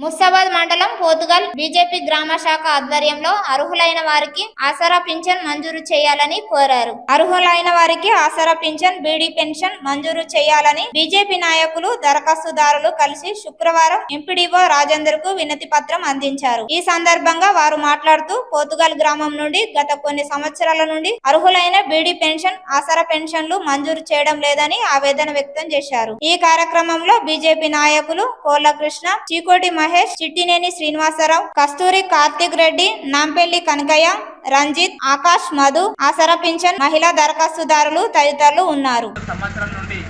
ముస్తాబాద్ మండలం పోతుగల్ బీజేపీ గ్రామ శాఖ ఆధ్వర్యంలో అర్హులైన వారికి ఆసరా పింఛన్ మంజూరు చేయాలని కోరారు. అర్హులైన వారికి ఆసరా పింఛన్, బీడీ పెన్షన్ మంజూరు చేయాలని బీజేపీ నాయకులు, దరఖాస్తుదారులు కలిసి శుక్రవారం ఎంపీడీఓ రాజేందర్ కు వినతి పత్రం అందించారు. ఈ సందర్భంగా వారు మాట్లాడుతూ పోతుగల్ గ్రామం నుండి గత కొన్ని సంవత్సరాల నుండి అర్హులైన బీడీ పెన్షన్, ఆసరా పెన్షన్లు మంజూరు చేయడం లేదని ఆవేదన వ్యక్తం చేశారు. ఈ కార్యక్రమంలో బీజేపీ నాయకులు కోళ్ల కృష్ణ, చీకోటి మహేష్, చిట్టినేని శ్రీనివాసరావు, కస్తూరి కార్తిక్ రెడ్డి, నాంపల్లి కనకయ్య, రంజిత్, ఆకాష్, మధు, ఆసరా పింఛన్ మహిళా దరఖాస్తుదారులు తదితరులు ఉన్నారు. సంవత్సరం నుండి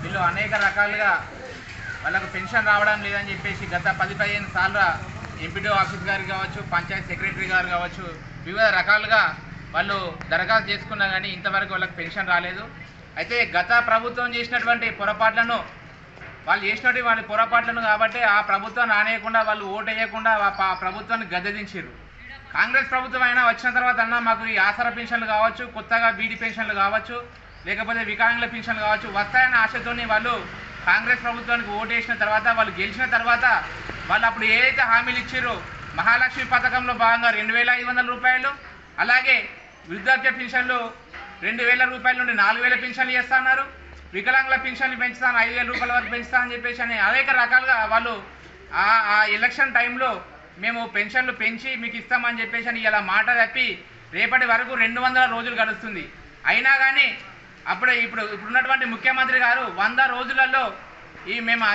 వీళ్ళు అనేక రకాలుగా వాళ్ళకు పెన్షన్ రావడం లేదని చెప్పేసి గత 10-15 సార్లు ఎంపీడీఓ ఆఫీస్ గారు కావచ్చు, పంచాయత్ సెక్రటరీ గారు కావచ్చు, వివిధ రకాలుగా వాళ్ళు దరఖాస్తు చేసుకున్నా కానీ ఇంతవరకు వాళ్ళకి పెన్షన్ రాలేదు. అయితే గత ప్రభుత్వం చేసినటువంటి పొరపాట్లను కాబట్టి ఆ ప్రభుత్వాన్ని ఆనేయకుండా వాళ్ళు ఓటు వేయకుండా ఆ ప్రభుత్వాన్ని గద్దెదించారు. కాంగ్రెస్ ప్రభుత్వం అయినా వచ్చిన తర్వాత అన్నా మాకు ఈ ఆసరా పెన్షన్లు కావచ్చు, కొత్తగా బీడీ పెన్షన్లు కావచ్చు, లేకపోతే వికలాంగుల పెన్షన్లు కావచ్చు వస్తాయన్న ఆశతోని వాళ్ళు కాంగ్రెస్ ప్రభుత్వానికి ఓటు వేసిన తర్వాత, వాళ్ళు గెలిచిన తర్వాత వాళ్ళు అప్పుడు ఏదైతే హామీలు ఇచ్చారో మహాలక్ష్మి పథకంలో భాగంగా 2,500 రూపాయలు, అలాగే వృద్ధాప్య పెన్షన్లు 2,000 రూపాయల నుండి 4,000 పెన్షన్లు చేస్తున్నారు. వికలాంగుల పెన్షన్లు పెంచుతాను 5,000 రూపాయల వరకు పెంచుతా అని చెప్పేసి అనేక రకాలుగా వాళ్ళు ఆ ఎలక్షన్ టైంలో మేము పెన్షన్లు పెంచి మీకు ఇస్తామని చెప్పేసి ఇలా మాట తప్పి రేపటి వరకు 200 రోజులు గడుస్తుంది. అయినా కానీ ఇప్పుడున్నటువంటి ముఖ్యమంత్రి గారు 100 రోజులలో మేము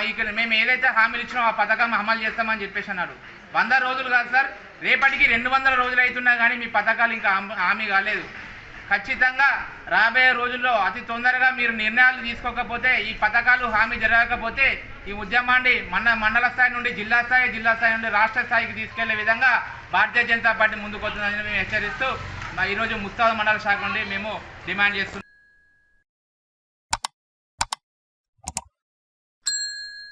ఏదైతే హామీలు ఇచ్చినామో ఆ పథకం అమలు చేస్తామని చెప్పేసి అన్నారు. 100 రోజులు కాదు సార్, రేపటికి 200 రోజులు అవుతున్నా కానీ మీ పథకాలు ఇంకా హామీ కాలేదు. ఖచ్చితంగా రాబోయే రోజుల్లో అతి తొందరగా మీరు నిర్ణయాలు తీసుకోకపోతే, ఈ పథకాలు హామీ జరగకపోతే ఈ ఉద్యమాన్ని మండల స్థాయి నుండి జిల్లా స్థాయి నుండి రాష్ట్ర స్థాయికి తీసుకెళ్లే విధంగా భారతీయ జనతా పార్టీ ముందుకు వస్తుందని మేము హెచ్చరిస్తూ ఈరోజు ముస్తాబాద్ మండల శాఖ నుండి మేము డిమాండ్ చేస్తున్నాం.